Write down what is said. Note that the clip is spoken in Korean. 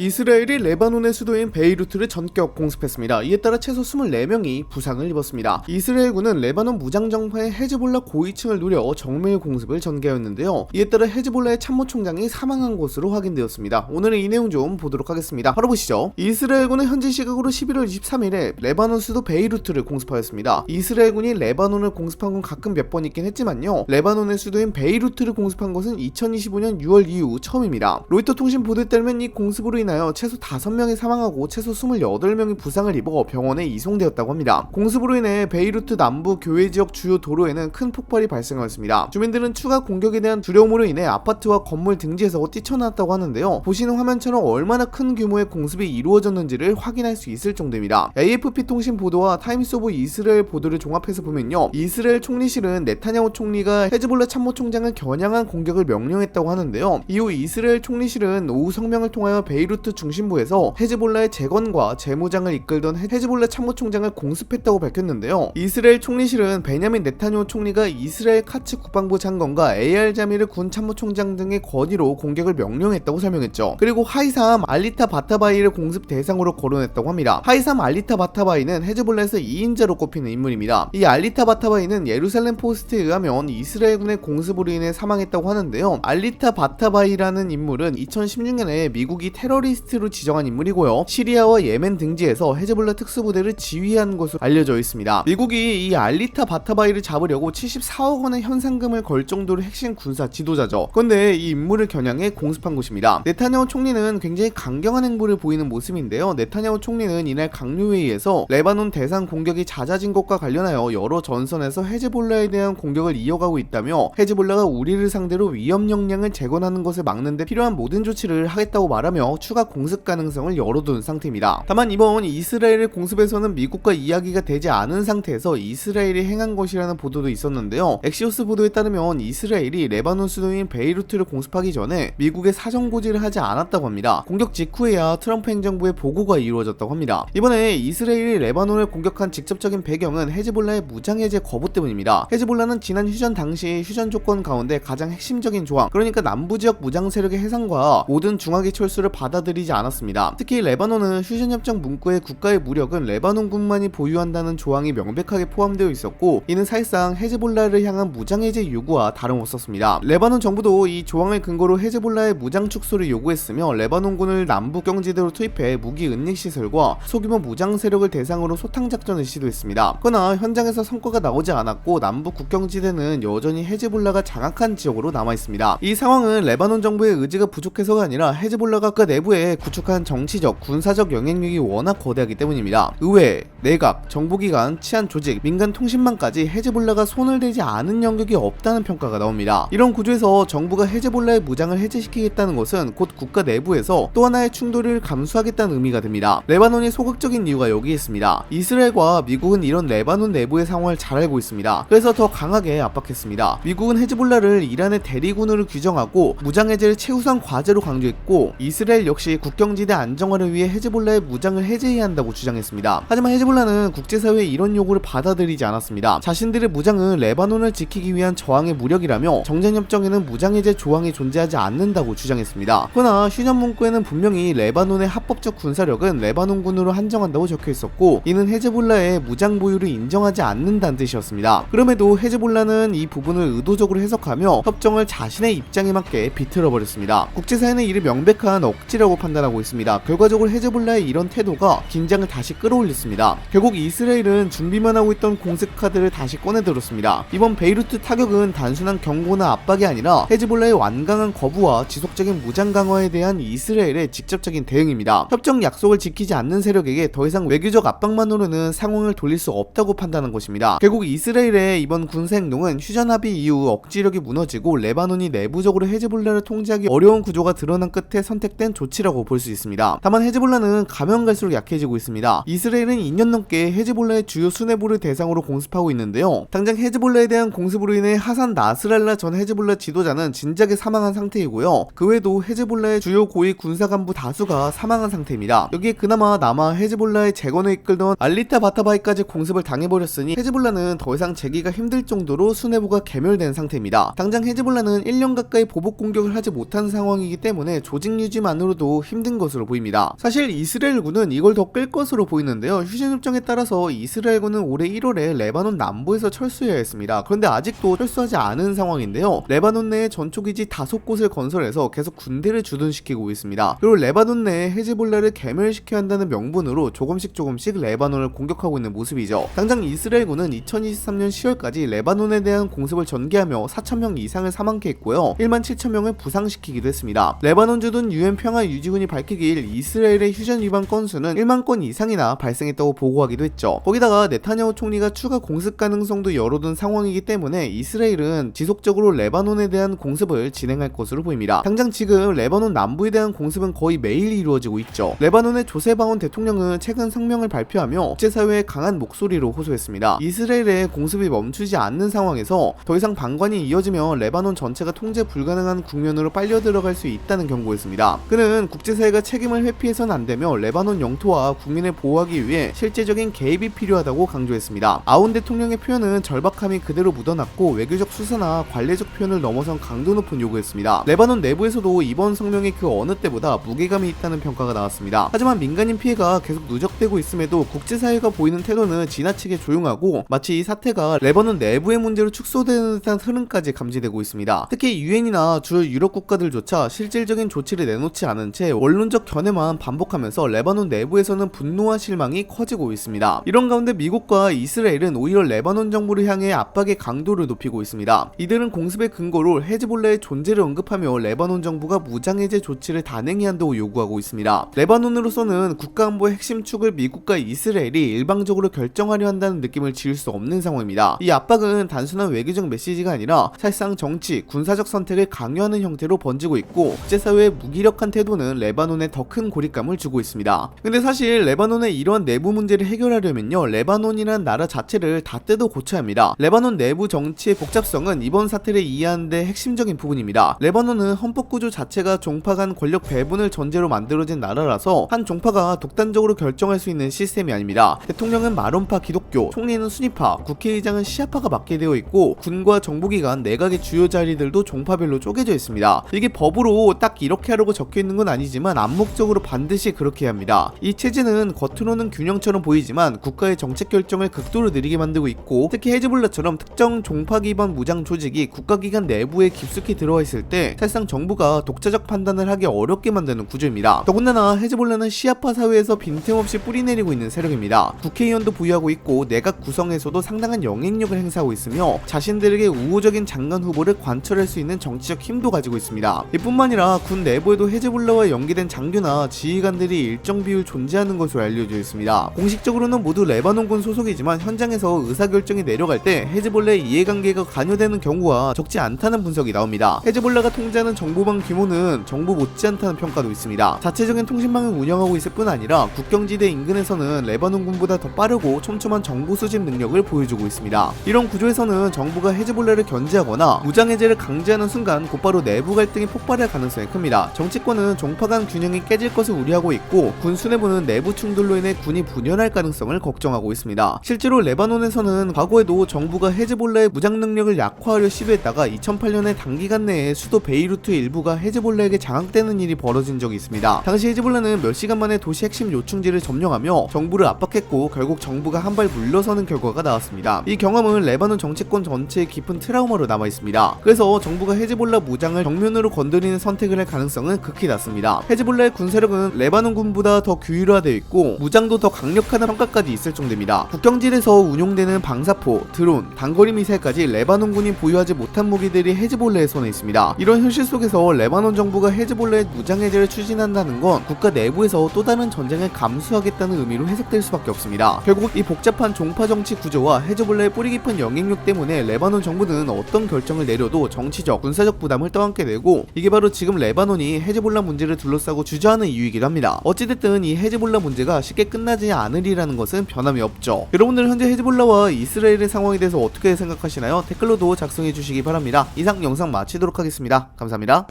이스라엘이 레바논의 수도인 베이루트를 전격 공습했습니다. 이에 따라 최소 24명이 부상을 입었습니다. 이스라엘군은 레바논 무장정파의 헤즈볼라 고위층을 노려 정밀 공습을 전개하였는데요. 이에 따라 헤즈볼라의 참모총장이 사망한 것으로 확인되었습니다. 오늘은 이 내용 좀 보도록 하겠습니다. 바로 보시죠. 이스라엘군은 현지 시각으로 11월 23일에 레바논 수도 베이루트를 공습하였습니다. 이스라엘군이 레바논을 공습한 건 가끔 몇 번 있긴 했지만요, 레바논의 수도인 베이루트를 공습한 것은 2025년 6월 이후 처음입니다. 로이터 통신 보도에 따르면 이 공습으로 인하여 최소 5명이 사망하고 최소 28명이 부상을 입어 병원에 이송되었다고 합니다. 공습으로 인해 베이루트 남부 교외 지역 주요 도로에는 큰 폭발이 발생하였습니다. 주민들은 추가 공격에 대한 두려움으로 인해 아파트와 건물 등지에서 뛰쳐나왔다고 하는데요. 보시는 화면처럼 얼마나 큰 규모의 공습이 이루어졌는지를 확인할 수 있을 정도입니다. AFP 통신 보도와 타임스 오브 이스라엘 보도를 종합해서 보면요, 이스라엘 총리실은 네타냐후 총리가 헤즈볼라 참모총장을 겨냥한 공격을 명령했다고 하는데요. 이후 이스라엘 총리실은 오후 성명을 통하여 베이루트 중심부에서 헤즈볼라의 재건과 재무장을 이끌던 헤즈볼라 참모총장을 공습했다고 밝혔는데요. 이스라엘 총리실은 베냐민 네타냐후 총리가 이스라엘 카츠 국방부 장관과 AR 자미르 군 참모총장 등의 건의로 공격을 명령했다고 설명했죠. 그리고 하이삼 알리타 바타바이를 공습 대상으로 거론했다고 합니다. 하이삼 알리타 바타바이는 헤즈볼라에서 2인자로 꼽히는 인물입니다. 이 알리타 바타바이는 예루살렘 포스트에 의하면 이스라엘군의 공습으로 인해 사망했다고 하는데요. 알리타 바타바이라는 인물은 2016년에 미국이 테러리스트로 지정한 인물이고요, 시리아와 예멘 등지에서 헤즈볼라 특수부대를 지휘한 것으로 알려져 있습니다. 미국이 이 알리타 바타바이를 잡으려고 74억 원의 현상금을 걸 정도로 핵심 군사 지도자죠. 그런데 이 인물을 겨냥해 공습한 것입니다. 네타냐후 총리는 굉장히 강경한 행보를 보이는 모습인데요. 네타냐후 총리는 이날 강요회의에서 레바논 대상 공격이 잦아진 것과 관련하여 여러 전선에서 헤즈볼라에 대한 공격을 이어가고 있다며 헤즈볼라가 우리를 상대로 위험 역량을 재건하는 것을 막는 데 필요한 모든 조치를 하겠다고 말하며 추가 공습 가능성을 열어둔 상태입니다. 다만 이번 이스라엘의 공습에서는 미국과 이야기가 되지 않은 상태에서 이스라엘이 행한 것이라는 보도도 있었는데요. 엑시오스 보도에 따르면 이스라엘이 레바논 수도인 베이루트를 공습하기 전에 미국에 사전 고지를 하지 않았다고 합니다. 공격 직후에야 트럼프 행정부의 보고가 이루어졌다고 합니다. 이번에 이스라엘이 레바논을 공격한 직접적인 배경은 헤즈볼라의 무장해제 거부 때문입니다. 헤즈볼라는 지난 휴전 당시 휴전 조건 가운데 가장 핵심적인 조항, 그러니까 남부지역 무장 세력의 해상과 모든 중화기 철수를 받아들이지 않았습니다. 특히 레바논은 휴전협정 문구에 국가의 무력은 레바논군만이 보유한다는 조항이 명백하게 포함되어 있었고, 이는 사실상 헤즈볼라를 향한 무장해제 요구와 다름없었습니다. 레바논 정부도 이 조항을 근거로 헤즈볼라의 무장 축소를 요구했으며 레바논군을 남부 경지대로 투입해 무기 은닉 시설과 소규모 무장 세력을 대상으로 소탕 작전을 시도했습니다. 그러나 현장에서 성과가 나오지 않았고 남부 국경지대는 여전히 헤즈볼라가 장악한 지역으로 남아있습니다. 이 상황은 레바논 정부의 의지가 부족해서가 아니라 헤즈볼라가 그 내부에 구축한 정치적, 군사적 영향력이 워낙 거대하기 때문입니다. 의회, 내각, 정보기관, 치안 조직, 민간 통신망까지 헤즈볼라가 손을 대지 않은 영역이 없다는 평가가 나옵니다. 이런 구조에서 정부가 헤즈볼라의 무장을 해제시키겠다는 것은 곧 국가 내부에서 또 하나의 충돌을 감수하겠다는 의미가 됩니다. 레바논이 소극적인 이유가 여기에 있습니다. 이스라엘과 미국은 이런 레바논 내부의 상황을 잘 알고 있습니다. 그래서 더 강하게 압박했습니다. 미국은 헤즈볼라를 이란의 대리군으로 규정하고 무장해제를 최우선 과제로 강조했고, 이스라엘 역시 국경지대 안정화를 위해 헤즈볼라의 무장을 해제해야 한다고 주장했습니다. 하지만 헤즈볼라는 국제사회의 이런 요구를 받아들이지 않았습니다. 자신들의 무장은 레바논을 지키기 위한 저항의 무력이라며 정전협정에는 무장해제 조항이 존재하지 않는다고 주장했습니다. 그러나 휴전 문구에는 분명히 레바논의 합법적 군사력은 레바논군으로 한정한다고 적혀있었고, 이는 헤즈볼라의 무장 보유를 인정하지 않는다는 뜻이었습니다. 그럼에도 헤즈볼라는 이 부분을 의도적으로 해석하며 협정을 자신의 입장에 맞게 비틀어버렸습니다. 국제사회는 이를 명백한 억지라고 판단하고 있습니다. 결과적으로 헤즈볼라의 이런 태도가 긴장을 다시 끌어올렸습니다. 결국 이스라엘은 준비만 하고 있던 공습 카드를 다시 꺼내들었습니다. 이번 베이루트 타격은 단순한 경고나 압박이 아니라 헤즈볼라의 완강한 거부와 지속적인 무장 강화에 대한 이스라엘의 직접적인 대응입니다. 협정 약속을 지키지 않는 세력에게 더 이상 외교적 압박만으로는 상황을 돌릴 수 없다고 판단한 것입니다. 결국 이스라엘의 이번 군사 행동은 휴전 합의 이후 억지력이 무너지고 레바논이 내부적으로 헤즈볼라를 통제하기 어려운 구조가 드러난 끝에 선택된 조치라고 볼 수 있습니다. 다만 헤즈볼라는 가면 갈수록 약해지고 있습니다. 이스라엘은 2년 넘게 헤즈볼라의 주요 수뇌부를 대상으로 공습하고 있는데요. 당장 헤즈볼라에 대한 공습으로 인해 하산 나스랄라 전 헤즈볼라 지도자는 진작에 사망한 상태이고요. 그 외에도 헤즈볼라의 주요 고위 군사 간부 다수가 사망한 상태입니다. 여기에 그나마 남아 헤즈볼라의 재건을 이끌던 알리타 바타바이까지 공습을 당해버렸으니 헤즈볼라는 더 이상 재기가 힘들 정도로 수뇌부가 괴멸된 상태입니다. 당장 헤즈볼라는 1년 가까이 보복 공격을 하지 못한 상황이기 때문에 조직 유지만으로도 하기도 힘든 것으로 보입니다. 사실 이스라엘군은 이걸 더 끌 것으로 보이는데요. 휴전 협정에 따라서 이스라엘군은 올해 1월에 레바논 남부에서 철수해야 했습니다. 그런데 아직도 철수하지 않은 상황인데요. 레바논 내에 전초기지 5곳을 건설해서 계속 군대를 주둔시키고 있습니다. 그리고 레바논 내에 헤즈볼라를 괴멸시켜야 한다는 명분으로 조금씩 레바논을 공격하고 있는 모습이죠. 당장 이스라엘군은 2023년 10월까지 레바논에 대한 공습을 전개하며 4,000명 이상을 사망케 했고요. 1만 7,000명을 부상시키기도 했습니다. 레바논 주둔 UN 평화유지군이 밝히길 이스라엘의 휴전 위반 건수는 1만 건 이상이나 발생했다고 보고하기도 했죠. 거기다가 네타냐후 총리가 추가 공습 가능성도 열어둔 상황이기 때문에 이스라엘은 지속적으로 레바논에 대한 공습을 진행할 것으로 보입니다. 당장 지금 레바논 남부에 대한 공습은 거의 매일 이루어지고 있죠. 레바논의 조셉 아온 대통령은 최근 성명을 발표하며 국제사회에 강한 목소리로 호소했습니다. 이스라엘의 공습이 멈추지 않는 상황에서 더 이상 방관이 이어지면 레바논 전체가 통제 불가능한 국면으로 빨려 들어갈 수 있다는 경고했습니다. 그는 국제사회가 책임을 회피해서는 안 되며 레바논 영토와 국민을 보호하기 위해 실제적인 개입이 필요하다고 강조했습니다. 아온 대통령의 표현은 절박함이 그대로 묻어났고 외교적 수사나 관례적 표현을 넘어선 강도 높은 요구였습니다. 레바논 내부에서도 이번 성명이 그 어느 때보다 무게감이 있다는 평가가 나왔습니다. 하지만 민간인 피해가 계속 누적되고 있음에도 국제사회가 보이는 태도는 지나치게 조용하고 마치 이 사태가 레바논 내부의 문제로 축소되는 듯한 흐름까지 감지되고 있습니다. 특히 유엔이나 주요 유럽 국가들조차 실질적인 조치를 내놓지 않은 채 원론적 견해만 반복하면서 레바논 내부에서는 분노와 실망이 커지고 있습니다. 이런 가운데 미국과 이스라엘은 오히려 레바논 정부를 향해 압박의 강도를 높이고 있습니다. 이들은 공습의 근거로 헤즈볼라의 존재를 언급하며 레바논 정부가 무장해제 조치를 단행해야 한다고 요구하고 있습니다. 레바논으로서는 국가안보의 핵심 축을 미국과 이스라엘이 일방적으로 결정하려 한다는 느낌을 지울 수 없는 상황입니다. 이 압박은 단순한 외교적 메시지가 아니라 사실상 정치, 군사적 선택을 강요하는 형태로 번지고 있고 국제사회의 무기력한 태도는 레바논에 더 큰 고립감을 주고 있습니다. 근데 사실 레바논의 이러한 내부 문제를 해결하려면요, 레바논이라는 나라 자체를 다 뜯어 고쳐야 합니다. 레바논 내부 정치의 복잡성은 이번 사태를 이해하는 데 핵심적인 부분입니다. 레바논은 헌법구조 자체가 종파 간 권력 배분을 전제로 만들어진 나라라서 한 종파가 독단적으로 결정할 수 있는 시스템이 아닙니다. 대통령은 마론파 기독교, 총리는 수니파, 국회의장은 시아파가 맡게 되어 있고 군과 정보기관, 내각의 주요 자리들도 종파별로 쪼개져 있습니다. 이게 법으로 딱 이렇게 하라고 적혀 있는 건 아니지만 암묵적으로 반드시 그렇게 해야 합니다. 이 체제는 겉으로는 균형처럼 보이지만 국가의 정책 결정을 극도로 느리게 만들고 있고 특히 헤즈볼라처럼 특정 종파 기반 무장 조직이 국가기관 내부에 깊숙이 들어와 있을 때 사실상 정부가 독자적 판단을 하기 어렵게 만드는 구조입니다. 더군다나 헤즈볼라는 시아파 사회에서 빈틈없이 뿌리내리고 있는 세력입니다. 국회의원도 보유하고 있고 내각 구성에서도 상당한 영향력을 행사하고 있으며 자신들에게 우호적인 장관 후보를 관철할 수 있는 정치적 힘도 가지고 있습니다. 이뿐만 아니라 군 내부에도 헤즈볼라와 연계된 장교나 지휘관들이 일정 비율 존재하는 것으로 알려져 있습니다. 공식적으로는 모두 레바논군 소속이지만 현장에서 의사결정이 내려갈 때 헤즈볼라의 이해관계가 관여되는 경우가 적지 않다는 분석이 나옵니다. 헤즈볼라가 통제하는 정보망 규모는 정부 못지않다는 평가도 있습니다. 자체적인 통신망을 운영하고 있을 뿐 아니라 국경지대 인근에서는 레바논군보다 더 빠르고 촘촘한 정보 수집 능력을 보여주고 있습니다. 이런 구조에서는 정부가 헤즈볼라를 견제하거나 무장해제를 강제하는 순간 곧바로 내부 갈등이 폭발할 가능성이 큽니다. 정치권은 종파 간 균형이 깨질 것을 우려하고 있고 군 수뇌부는 내부 충돌로 인해 군이 분열할 가능성을 걱정하고 있습니다. 실제로 레바논에서는 과거에도 정부가 헤즈볼라의 무장 능력을 약화하려 시도했다가 2008년에 단기간 내에 수도 베이루트의 일부가 헤즈볼라에게 장악되는 일이 벌어진 적이 있습니다. 당시 헤즈볼라는 몇 시간 만에 도시 핵심 요충지를 점령하며 정부를 압박했고 결국 정부가 한 발 물러서는 결과가 나왔습니다. 이 경험은 레바논 정치권 전체의 깊은 트라우마로 남아있습니다. 그래서 정부가 헤즈볼라 무장을 정면으로 건드리는 선택을 할 가능성은 극히 낮습니다. 헤즈볼라의 군세력은 레바논 군보다 더 규율화되어 있고 무장도 더 강력하다는 평가까지 있을 정도입니다. 국경지대에서 운용되는 방사포, 드론, 단거리 미사일까지 레바논군이 보유하지 못한 무기들이 헤즈볼라의 손에 있습니다. 이런 현실 속에서 레바논 정부가 헤즈볼라의 무장해제를 추진한다는 건 국가 내부에서 또 다른 전쟁을 감수하겠다는 의미로 해석될 수밖에 없습니다. 결국 이 복잡한 종파 정치 구조와 헤즈볼라의 뿌리 깊은 영향력 때문에 레바논 정부는 어떤 결정을 내려도 정치적, 군사적 부담을 떠안게 되고 이게 바로 지금 레바논이 헤즈볼라 문제를 둘러싸고 주저하는 이유이기도 합니다. 어찌됐든 이 헤즈볼라 문제가 쉽게 끝나지 않으리라는 것은 변함이 없죠. 여러분들은 현재 헤즈볼라와 이스라엘의 상황에 대해서 어떻게 생각하시나요? 댓글로도 작성해 주시기 바랍니다. 이상 영상 마치도록 하겠습니다. 감사합니다.